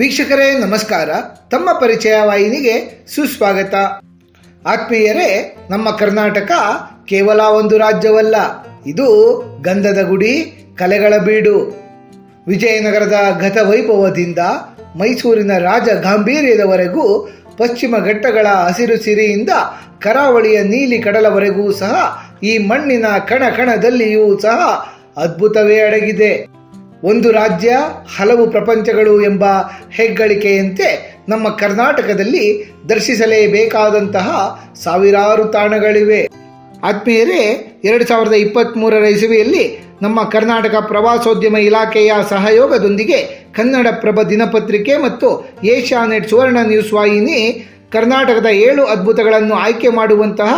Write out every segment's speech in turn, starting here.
ವೀಕ್ಷಕರೇ ನಮಸ್ಕಾರ. ತಮ್ಮ ಪರಿಚಯ ವಾಹಿನಿಗೆ ಸುಸ್ವಾಗತ. ಆತ್ಮೀಯರೇ, ನಮ್ಮ ಕರ್ನಾಟಕ ಕೇವಲ ಒಂದು ರಾಜ್ಯವಲ್ಲ, ಇದು ಗಂಧದ ಗುಡಿ, ಕಲೆಗಳ ಬೀಡು. ವಿಜಯನಗರದ ಗತವೈಭವದಿಂದ ಮೈಸೂರಿನ ರಾಜ ಗಾಂಭೀರ್ಯದವರೆಗೂ, ಪಶ್ಚಿಮ ಘಟ್ಟಗಳ ಹಸಿರು ಸಿರಿಯಿಂದ ಕರಾವಳಿಯ ನೀಲಿ ಕಡಲವರೆಗೂ ಸಹ ಈ ಮಣ್ಣಿನ ಕಣ ಕಣದಲ್ಲಿಯೂ ಸಹ ಅದ್ಭುತವೇ ಅಡಗಿದೆ. ಒಂದು ರಾಜ್ಯ ಹಲವು ಪ್ರಪಂಚಗಳು ಎಂಬ ಹೆಗ್ಗಳಿಕೆಯಂತೆ ನಮ್ಮ ಕರ್ನಾಟಕದಲ್ಲಿ ದರ್ಶಿಸಲೇಬೇಕಾದಂತಹ ಸಾವಿರಾರು ತಾಣಗಳಿವೆ. ಆತ್ಮೀಯರೇ, 2023 ಇಸವಿಯಲ್ಲಿ ನಮ್ಮ ಕರ್ನಾಟಕ ಪ್ರವಾಸೋದ್ಯಮ ಇಲಾಖೆಯ ಸಹಯೋಗದೊಂದಿಗೆ ಕನ್ನಡಪ್ರಭ ದಿನಪತ್ರಿಕೆ ಮತ್ತು ಏಷ್ಯಾನೆಟ್ ಸುವರ್ಣ ನ್ಯೂಸ್ ವಾಹಿನಿ ಕರ್ನಾಟಕದ 7 ಅದ್ಭುತಗಳನ್ನು ಆಯ್ಕೆ ಮಾಡುವಂತಹ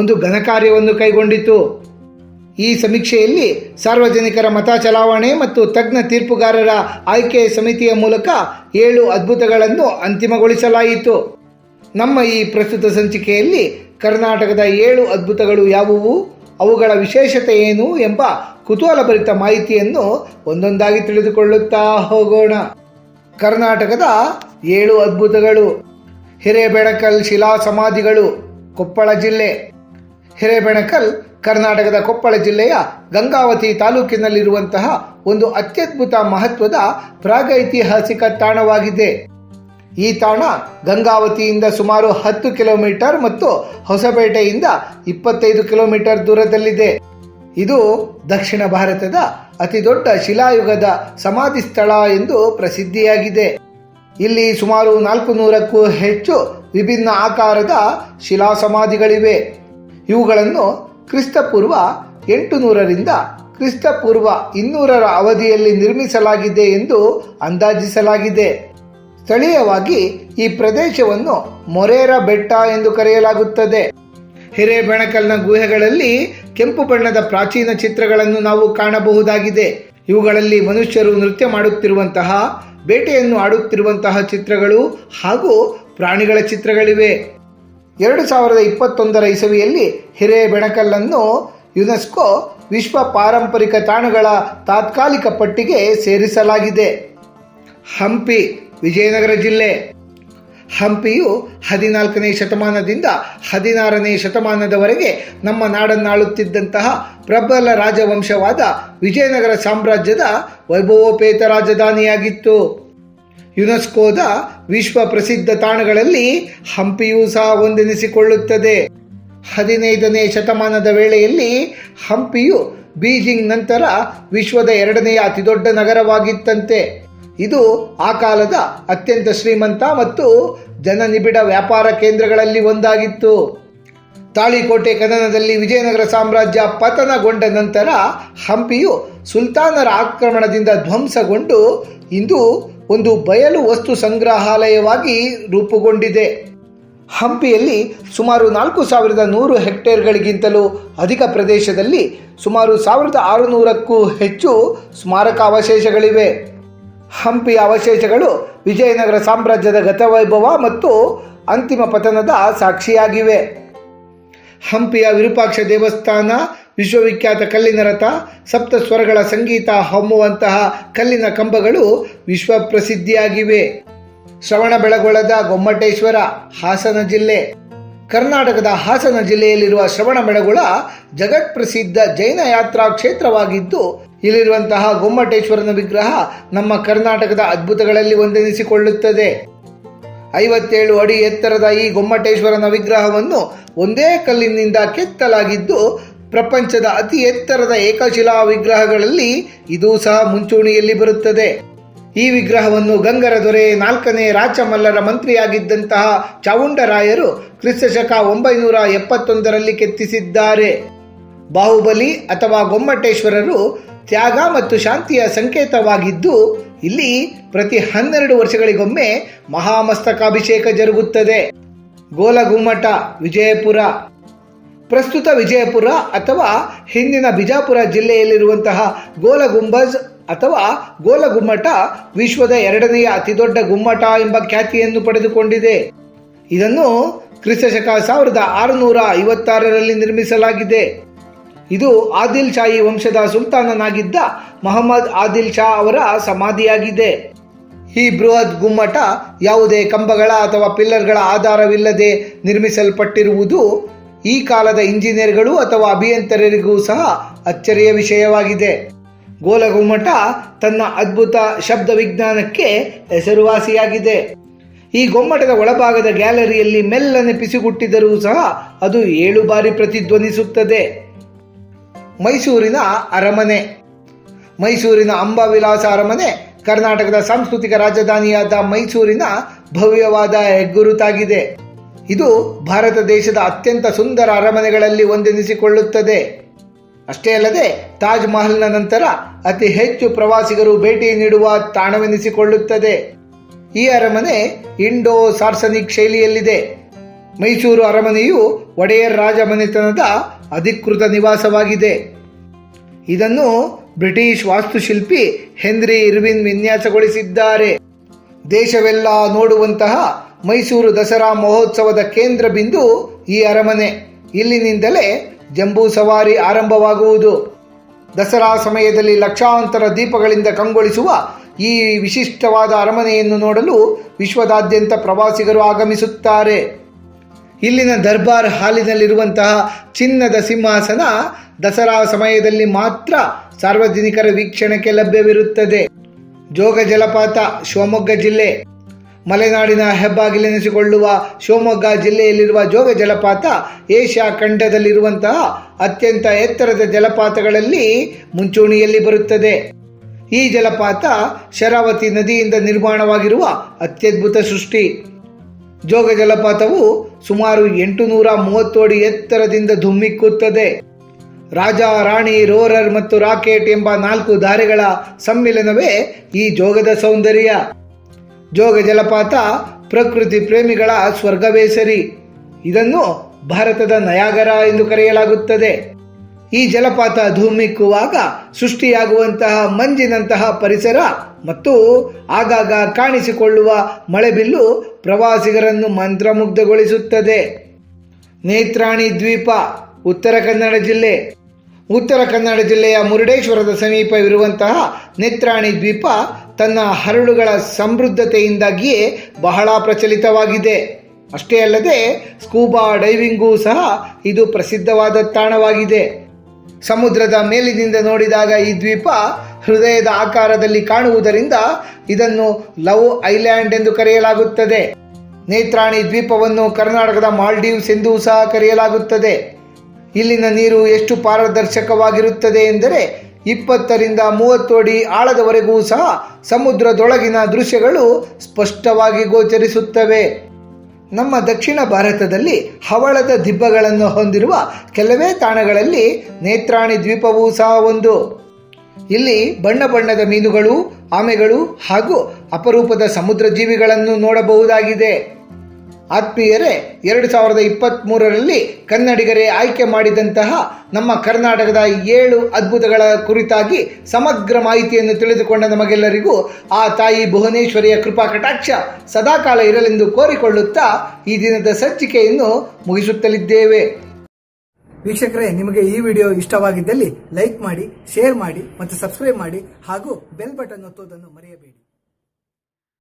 ಒಂದು ಘನಕಾರ್ಯವನ್ನು ಕೈಗೊಂಡಿತು. ಈ ಸಮೀಕ್ಷೆಯಲ್ಲಿ ಸಾರ್ವಜನಿಕರ ಮತ ಚಲಾವಣೆ ಮತ್ತು ತಜ್ಞ ತೀರ್ಪುಗಾರರ ಆಯ್ಕೆ ಸಮಿತಿಯ ಮೂಲಕ 7 ಅದ್ಭುತಗಳನ್ನು ಅಂತಿಮಗೊಳಿಸಲಾಯಿತು. ನಮ್ಮ ಈ ಪ್ರಸ್ತುತ ಸಂಚಿಕೆಯಲ್ಲಿ ಕರ್ನಾಟಕದ 7 ಅದ್ಭುತಗಳು ಯಾವುವು, ಅವುಗಳ ವಿಶೇಷತೆ ಏನು ಎಂಬ ಕುತೂಹಲಭರಿತ ಮಾಹಿತಿಯನ್ನು ಒಂದೊಂದಾಗಿ ತಿಳಿದುಕೊಳ್ಳುತ್ತಾ ಹೋಗೋಣ. ಕರ್ನಾಟಕದ 7 ಅದ್ಭುತಗಳು. ಹಿರೇಬೆಣಕಲ್ ಶಿಲಾ ಸಮಾಧಿಗಳು, ಕೊಪ್ಪಳ ಜಿಲ್ಲೆ. ಹಿರೇಬೆಣಕಲ್ ಕರ್ನಾಟಕದ ಕೊಪ್ಪಳ ಜಿಲ್ಲೆಯ ಗಂಗಾವತಿ ತಾಲೂಕಿನಲ್ಲಿರುವಂತಹ ಒಂದು ಅತ್ಯದ್ಭುತ ಮಹತ್ವದ ಪ್ರಾಗೈತಿಹಾಸಿಕ ತಾಣವಾಗಿದೆ. ಈ ತಾಣ ಗಂಗಾವತಿಯಿಂದ ಸುಮಾರು 10 ಕಿಲೋಮೀಟರ್ ಮತ್ತು ಹೊಸಪೇಟೆಯಿಂದ 25 ಕಿಲೋಮೀಟರ್ ದೂರದಲ್ಲಿದೆ. ಇದು ದಕ್ಷಿಣ ಭಾರತದ ಅತಿದೊಡ್ಡ ಶಿಲಾಯುಗದ ಸಮಾಧಿ ಸ್ಥಳ ಎಂದು ಪ್ರಸಿದ್ಧಿಯಾಗಿದೆ. ಇಲ್ಲಿ ಸುಮಾರು 400ಕ್ಕೂ ಹೆಚ್ಚು ವಿಭಿನ್ನ ಆಕಾರದ ಶಿಲಾ ಸಮಾಧಿಗಳಿವೆ. ಇವುಗಳನ್ನು ಕ್ರಿಸ್ತಪೂರ್ವ 800ರಿಂದ ಕ್ರಿಸ್ತಪೂರ್ವ 200ರ ಅವಧಿಯಲ್ಲಿ ನಿರ್ಮಿಸಲಾಗಿದೆ ಎಂದು ಅಂದಾಜಿಸಲಾಗಿದೆ. ಸ್ಥಳೀಯವಾಗಿ ಈ ಪ್ರದೇಶವನ್ನು ಮೊರೇರ ಬೆಟ್ಟ ಎಂದು ಕರೆಯಲಾಗುತ್ತದೆ. ಹಿರೇಬೆಣಕಲ್ನ ಗುಹೆಗಳಲ್ಲಿ ಕೆಂಪು ಬಣ್ಣದ ಪ್ರಾಚೀನ ಚಿತ್ರಗಳನ್ನು ನಾವು ಕಾಣಬಹುದಾಗಿದೆ. ಇವುಗಳಲ್ಲಿ ಮನುಷ್ಯರು ನೃತ್ಯ ಮಾಡುತ್ತಿರುವಂತಹ, ಬೇಟೆಯನ್ನು ಆಡುತ್ತಿರುವಂತಹ ಚಿತ್ರಗಳು ಹಾಗೂ ಪ್ರಾಣಿಗಳ ಚಿತ್ರಗಳಿವೆ. 2021 ಇಸವಿಯಲ್ಲಿ ಹಿರೇಬೆಣಕಲ್ಲನ್ನು ಯುನೆಸ್ಕೋ ವಿಶ್ವ ಪಾರಂಪರಿಕ ತಾಣಗಳ ತಾತ್ಕಾಲಿಕ ಪಟ್ಟಿಗೆ ಸೇರಿಸಲಾಗಿದೆ. ಹಂಪಿ, ವಿಜಯನಗರ ಜಿಲ್ಲೆ. ಹಂಪಿಯು 14ನೇ ಶತಮಾನದಿಂದ 16ನೇ ಶತಮಾನದವರೆಗೆ ನಮ್ಮ ನಾಡನ್ನಾಳುತ್ತಿದ್ದಂತಹ ಪ್ರಬಲ ರಾಜವಂಶವಾದ ವಿಜಯನಗರ ಸಾಮ್ರಾಜ್ಯದ ವೈಭವೋಪೇತ ರಾಜಧಾನಿಯಾಗಿತ್ತು. ಯುನೆಸ್ಕೋದ ವಿಶ್ವ ಪ್ರಸಿದ್ಧ ತಾಣಗಳಲ್ಲಿ ಹಂಪಿಯೂ ಸಹ ಒಂದೆನಿಸಿಕೊಳ್ಳುತ್ತದೆ. 15ನೇ ಶತಮಾನದ ವೇಳೆಯಲ್ಲಿ ಹಂಪಿಯು ಬೀಜಿಂಗ್ ನಂತರ ವಿಶ್ವದ 2ನೇ ಅತಿದೊಡ್ಡ ನಗರವಾಗಿತ್ತಂತೆ. ಇದು ಆ ಕಾಲದ ಅತ್ಯಂತ ಶ್ರೀಮಂತ ಮತ್ತು ಜನನಿಬಿಡ ವ್ಯಾಪಾರ ಕೇಂದ್ರಗಳಲ್ಲಿ ಒಂದಾಗಿತ್ತು. ತಾಳಿಕೋಟೆ ಕದನದಲ್ಲಿ ವಿಜಯನಗರ ಸಾಮ್ರಾಜ್ಯ ಪತನಗೊಂಡ ನಂತರ ಹಂಪಿಯು ಸುಲ್ತಾನರ ಆಕ್ರಮಣದಿಂದ ಧ್ವಂಸಗೊಂಡು ಇಂದು ಒಂದು ಬಯಲು ವಸ್ತು ಸಂಗ್ರಹಾಲಯವಾಗಿ ರೂಪುಗೊಂಡಿದೆ. ಹಂಪಿಯಲ್ಲಿ ಸುಮಾರು 4100 ಹೆಕ್ಟೇರ್ಗಳಿಗಿಂತಲೂ ಅಧಿಕ ಪ್ರದೇಶದಲ್ಲಿ ಸುಮಾರು 1600ಕ್ಕೂ ಹೆಚ್ಚು ಸ್ಮಾರಕ ಅವಶೇಷಗಳಿವೆ. ಹಂಪಿಯ ಅವಶೇಷಗಳು ವಿಜಯನಗರ ಸಾಮ್ರಾಜ್ಯದ ಗತವೈಭವ ಮತ್ತು ಅಂತಿಮ ಪತನದ ಸಾಕ್ಷಿಯಾಗಿವೆ. ಹಂಪಿಯ ವಿರೂಪಾಕ್ಷ ದೇವಸ್ಥಾನ, ವಿಶ್ವವಿಖ್ಯಾತ ಕಲ್ಲಿನ ರಥ, ಸಪ್ತ ಸ್ವರಗಳ ಸಂಗೀತ ಹೊಮ್ಮುವಂತಹ ಕಲ್ಲಿನ ಕಂಬಗಳು ವಿಶ್ವ ಪ್ರಸಿದ್ಧಿಯಾಗಿವೆ. ಶ್ರವಣಬೆಳಗೊಳದ ಗೊಮ್ಮಟೇಶ್ವರ, ಹಾಸನ ಜಿಲ್ಲೆ. ಕರ್ನಾಟಕದ ಹಾಸನ ಜಿಲ್ಲೆಯಲ್ಲಿರುವ ಶ್ರವಣಬೆಳಗೊಳ ಜಗತ್ ಪ್ರಸಿದ್ಧ ಜೈನ ಯಾತ್ರಾ ಕ್ಷೇತ್ರವಾಗಿದ್ದು, ಇಲ್ಲಿರುವಂತಹ ಗೊಮ್ಮಟೇಶ್ವರನ ವಿಗ್ರಹ ನಮ್ಮ ಕರ್ನಾಟಕದ ಅದ್ಭುತಗಳಲ್ಲಿ ಒಂದೆನಿಸಿಕೊಳ್ಳುತ್ತದೆ. 57 ಅಡಿ ಎತ್ತರದ ಈ ಗೊಮ್ಮಟೇಶ್ವರನ ವಿಗ್ರಹವನ್ನು ಒಂದೇ ಕಲ್ಲಿನಿಂದ ಕೆತ್ತಲಾಗಿದ್ದು, ಪ್ರಪಂಚದ ಅತಿ ಎತ್ತರದ ಏಕಶಿಲಾ ವಿಗ್ರಹಗಳಲ್ಲಿ ಇದೂ ಸಹ ಮುಂಚೂಣಿಯಲ್ಲಿ ಬರುತ್ತದೆ. ಈ ವಿಗ್ರಹವನ್ನು ಗಂಗರ ದೊರೆ 4ನೇ ರಾಚಮಲ್ಲರ ಮಂತ್ರಿಯಾಗಿದ್ದಂತಹ ಚಾವುಂಡರಾಯರು ಕ್ರಿಸ್ತಶಕ 971ರಲ್ಲಿ ಕೆತ್ತಿಸಿದ್ದಾರೆ. ಬಾಹುಬಲಿ ಅಥವಾ ಗೊಮ್ಮಟೇಶ್ವರರು ತ್ಯಾಗ ಮತ್ತು ಶಾಂತಿಯ ಸಂಕೇತವಾಗಿದ್ದು, ಇಲ್ಲಿ ಪ್ರತಿ 12 ವರ್ಷಗಳಿಗೊಮ್ಮೆ ಮಹಾಮಸ್ತಕಾಭಿಷೇಕ ಜರುಗುತ್ತದೆ. ಗೋಲಗುಮ್ಮಟ, ವಿಜಯಪುರ. ಪ್ರಸ್ತುತ ವಿಜಯಪುರ ಅಥವಾ ಹಿಂದಿನ ಬಿಜಾಪುರ ಜಿಲ್ಲೆಯಲ್ಲಿರುವಂತಹ ಗೋಲಗುಂಬಜ್ ಅಥವಾ ಗೋಲಗುಮ್ಮಟ ವಿಶ್ವದ 2ನೇ ಅತಿದೊಡ್ಡ ಗುಮ್ಮಟ ಎಂಬ ಖ್ಯಾತಿಯನ್ನು ಪಡೆದುಕೊಂಡಿದೆ. ಇದನ್ನು ಕ್ರಿಸ್ತಶಕ 1656ರಲ್ಲಿ ನಿರ್ಮಿಸಲಾಗಿದೆ. ಇದು ಆದಿಲ್ ಶಾಹಿ ವಂಶದ ಸುಲ್ತಾನನಾಗಿದ್ದ ಮೊಹಮ್ಮದ್ ಆದಿಲ್ ಶಾ ಅವರ ಸಮಾಧಿಯಾಗಿದೆ. ಈ ಬೃಹತ್ ಗುಮ್ಮಟ ಯಾವುದೇ ಕಂಬಗಳ ಅಥವಾ ಪಿಲ್ಲರ್ಗಳ ಆಧಾರವಿಲ್ಲದೆ ನಿರ್ಮಿಸಲ್ಪಟ್ಟಿರುವುದು ಈ ಕಾಲದ ಇಂಜಿನಿಯರ್ಗಳು ಅಥವಾ ಅಭಿಯಂತರರಿಗೂ ಸಹ ಅಚ್ಚರಿಯ ವಿಷಯವಾಗಿದೆ. ಗೋಲಗುಮ್ಮಟ ತನ್ನ ಅದ್ಭುತ ಶಬ್ದ ವಿಜ್ಞಾನಕ್ಕೆ ಹೆಸರುವಾಸಿಯಾಗಿದೆ. ಈ ಗೊಮ್ಮಟದ ಒಳಭಾಗದ ಗ್ಯಾಲರಿಯಲ್ಲಿ ಮೆಲ್ಲನೆ ಪಿಸುಗುಟ್ಟಿದರೂ ಸಹ ಅದು 7 ಬಾರಿ ಪ್ರತಿಧ್ವನಿಸುತ್ತದೆ. ಮೈಸೂರಿನ ಅರಮನೆ. ಮೈಸೂರಿನ ಅಂಬಾವಿಲಾಸ ಅರಮನೆ ಕರ್ನಾಟಕದ ಸಾಂಸ್ಕೃತಿಕ ರಾಜಧಾನಿಯಾದ ಮೈಸೂರಿನ ಭವ್ಯವಾದ ಹೆಗ್ಗುರುತಾಗಿದೆ. ಇದು ಭಾರತ ದೇಶದ ಅತ್ಯಂತ ಸುಂದರ ಅರಮನೆಗಳಲ್ಲಿ ಒಂದೆನಿಸಿಕೊಳ್ಳುತ್ತದೆ. ಅಷ್ಟೇ ಅಲ್ಲದೆ ತಾಜ್ ಮಹಲ್ನ ನಂತರ ಅತಿ ಹೆಚ್ಚು ಪ್ರವಾಸಿಗರು ಭೇಟಿ ನೀಡುವ ತಾಣವೆನಿಸಿಕೊಳ್ಳುತ್ತದೆ. ಈ ಅರಮನೆ ಇಂಡೋ ಸಾರ್ಸನಿಕ್ ಶೈಲಿಯಲ್ಲಿದೆ. ಮೈಸೂರು ಅರಮನೆಯು ಒಡೆಯರ್ ರಾಜಮನೆತನದ ಅಧಿಕೃತ ನಿವಾಸವಾಗಿದೆ. ಇದನ್ನು ಬ್ರಿಟಿಷ್ ವಾಸ್ತುಶಿಲ್ಪಿ ಹೆನ್ರಿ ಇರ್ವಿನ್ ವಿನ್ಯಾಸಗೊಳಿಸಿದ್ದಾರೆ. ದೇಶವೆಲ್ಲ ನೋಡುವಂತಹ ಮೈಸೂರು ದಸರಾ ಮಹೋತ್ಸವದ ಕೇಂದ್ರ ಬಿಂದು ಈ ಅರಮನೆ. ಇಲ್ಲಿನಿಂದಲೇ ಜಂಬೂ ಸವಾರಿ ಆರಂಭವಾಗುವುದು. ದಸರಾ ಸಮಯದಲ್ಲಿ ಲಕ್ಷಾಂತರ ದೀಪಗಳಿಂದ ಕಂಗೊಳಿಸುವ ಈ ವಿಶಿಷ್ಟವಾದ ಅರಮನೆಯನ್ನು ನೋಡಲು ವಿಶ್ವದಾದ್ಯಂತ ಪ್ರವಾಸಿಗರು ಆಗಮಿಸುತ್ತಾರೆ. ಇಲ್ಲಿನ ದರ್ಬಾರ್ ಹಾಲಿನಲ್ಲಿರುವಂತಹ ಚಿನ್ನದ ಸಿಂಹಾಸನ ದಸರಾ ಸಮಯದಲ್ಲಿ ಮಾತ್ರ ಸಾರ್ವಜನಿಕರ ವೀಕ್ಷಣೆಗೆ ಲಭ್ಯವಿರುತ್ತದೆ. ಜೋಗ ಜಲಪಾತ, ಶಿವಮೊಗ್ಗ ಜಿಲ್ಲೆ. ಮಲೆನಾಡಿನ ಹೆಬ್ಬಾಗಿಲೆನಿಸಿಕೊಳ್ಳುವ ಶಿವಮೊಗ್ಗ ಜಿಲ್ಲೆಯಲ್ಲಿರುವ ಜೋಗ ಜಲಪಾತ ಏಷ್ಯಾ ಖಂಡದಲ್ಲಿರುವಂತಹ ಅತ್ಯಂತ ಎತ್ತರದ ಜಲಪಾತಗಳಲ್ಲಿ ಮುಂಚೂಣಿಯಲ್ಲಿ ಬರುತ್ತದೆ. ಈ ಜಲಪಾತ ಶರಾವತಿ ನದಿಯಿಂದ ನಿರ್ಮಾಣವಾಗಿರುವ ಅತ್ಯದ್ಭುತ ಸೃಷ್ಟಿ. ಜೋಗ ಜಲಪಾತವು ಸುಮಾರು 830 ಅಡಿ ಎತ್ತರದಿಂದ ಧುಮ್ಮಿಕ್ಕುತ್ತದೆ. ರಾಜ, ರಾಣಿ, ರೋರರ್ ಮತ್ತು ರಾಕೆಟ್ ಎಂಬ 4 ಧಾರೆಗಳ ಸಮ್ಮಿಲನವೇ ಈ ಜೋಗದ ಸೌಂದರ್ಯ. ಜೋಗ ಜಲಪಾತ ಪ್ರಕೃತಿ ಪ್ರೇಮಿಗಳ ಸ್ವರ್ಗವೇ ಸರಿ. ಇದನ್ನು ಭಾರತದ ನಯಾಗರ ಎಂದು ಕರೆಯಲಾಗುತ್ತದೆ. ಈ ಜಲಪಾತ ಧುಮ್ಮಿಕ್ಕುವಾಗ ಸೃಷ್ಟಿಯಾಗುವಂತಹ ಮಂಜಿನಂತಹ ಪರಿಸರ ಮತ್ತು ಆಗಾಗ ಕಾಣಿಸಿಕೊಳ್ಳುವ ಮಳೆಬಿಲ್ಲು ಪ್ರವಾಸಿಗರನ್ನು ಮಂತ್ರಮುಗ್ಧಗೊಳಿಸುತ್ತದೆ. ನೇತ್ರಾಣಿ ದ್ವೀಪ, ಉತ್ತರ ಕನ್ನಡ ಜಿಲ್ಲೆ. ಉತ್ತರ ಕನ್ನಡ ಜಿಲ್ಲೆಯ ಮುರುಡೇಶ್ವರದ ಸಮೀಪವಿರುವಂತಹ ನೇತ್ರಾಣಿ ದ್ವೀಪ ತನ್ನ ಹರಳುಗಳ ಸಮೃದ್ಧತೆಯಿಂದಾಗಿಯೇ ಬಹಳ ಪ್ರಚಲಿತವಾಗಿದೆ. ಅಷ್ಟೇ ಅಲ್ಲದೆ ಸ್ಕೂಬಾ ಡೈವಿಂಗೂ ಸಹ ಇದು ಪ್ರಸಿದ್ಧವಾದ ತಾಣವಾಗಿದೆ. ಸಮುದ್ರದ ಮೇಲಿನಿಂದ ನೋಡಿದಾಗ ಈ ದ್ವೀಪ ಹೃದಯದ ಆಕಾರದಲ್ಲಿ ಕಾಣುವುದರಿಂದ ಇದನ್ನು ಲವ್ ಐಲ್ಯಾಂಡ್ ಎಂದು ಕರೆಯಲಾಗುತ್ತದೆ. ನೇತ್ರಾಣಿ ದ್ವೀಪವನ್ನು ಕರ್ನಾಟಕದ ಮಾಲ್ಡೀವ್ಸ್ ಎಂದೂ ಸಹ ಕರೆಯಲಾಗುತ್ತದೆ. ಇಲ್ಲಿನ ನೀರು ಎಷ್ಟು ಪಾರದರ್ಶಕವಾಗಿರುತ್ತದೆ ಎಂದರೆ 20 ರಿಂದ 30 ಅಡಿ ಆಳದವರೆಗೂ ಸಹ ಸಮುದ್ರದೊಳಗಿನ ದೃಶ್ಯಗಳು ಸ್ಪಷ್ಟವಾಗಿ ಗೋಚರಿಸುತ್ತವೆ. ನಮ್ಮ ದಕ್ಷಿಣ ಭಾರತದಲ್ಲಿ ಹವಳದ ದಿಬ್ಬಗಳನ್ನು ಹೊಂದಿರುವ ಕೆಲವೇ ತಾಣಗಳಲ್ಲಿ ನೇತ್ರಾಣಿ ದ್ವೀಪವೂ ಸಹ ಒಂದು. ಇಲ್ಲಿ ಬಣ್ಣ ಬಣ್ಣದ ಮೀನುಗಳು, ಆಮೆಗಳು ಹಾಗೂ ಅಪರೂಪದ ಸಮುದ್ರ ಜೀವಿಗಳನ್ನು ನೋಡಬಹುದಾಗಿದೆ. ಆತ್ಮೀಯರೇ, 2023ರಲ್ಲಿ ಕನ್ನಡಿಗರೇ ಆಯ್ಕೆ ಮಾಡಿದಂತಹ ನಮ್ಮ ಕರ್ನಾಟಕದ 7 ಅದ್ಭುತಗಳ ಕುರಿತಾಗಿ ಸಮಗ್ರ ಮಾಹಿತಿಯನ್ನು ತಿಳಿದುಕೊಂಡ ನಮಗೆಲ್ಲರಿಗೂ ಆ ತಾಯಿ ಭುವನೇಶ್ವರಿಯ ಕೃಪಾ ಕಟಾಕ್ಷ ಸದಾಕಾಲ ಇರಲೆಂದು ಕೋರಿಕೊಳ್ಳುತ್ತಾ ಈ ದಿನದ ಸಂಚಿಕೆಯನ್ನು ಮುಗಿಸುತ್ತಲಿದ್ದೇವೆ. ವೀಕ್ಷಕರೇ, ನಿಮಗೆ ಈ ವಿಡಿಯೋ ಇಷ್ಟವಾಗಿದ್ದಲ್ಲಿ ಲೈಕ್ ಮಾಡಿ, ಶೇರ್ ಮಾಡಿ ಮತ್ತು ಸಬ್ಸ್ಕ್ರೈಬ್ ಮಾಡಿ ಹಾಗೂ ಬೆಲ್ ಬಟನ್ ಒತ್ತುವುದನ್ನು ಮರೆಯಬೇಡಿ.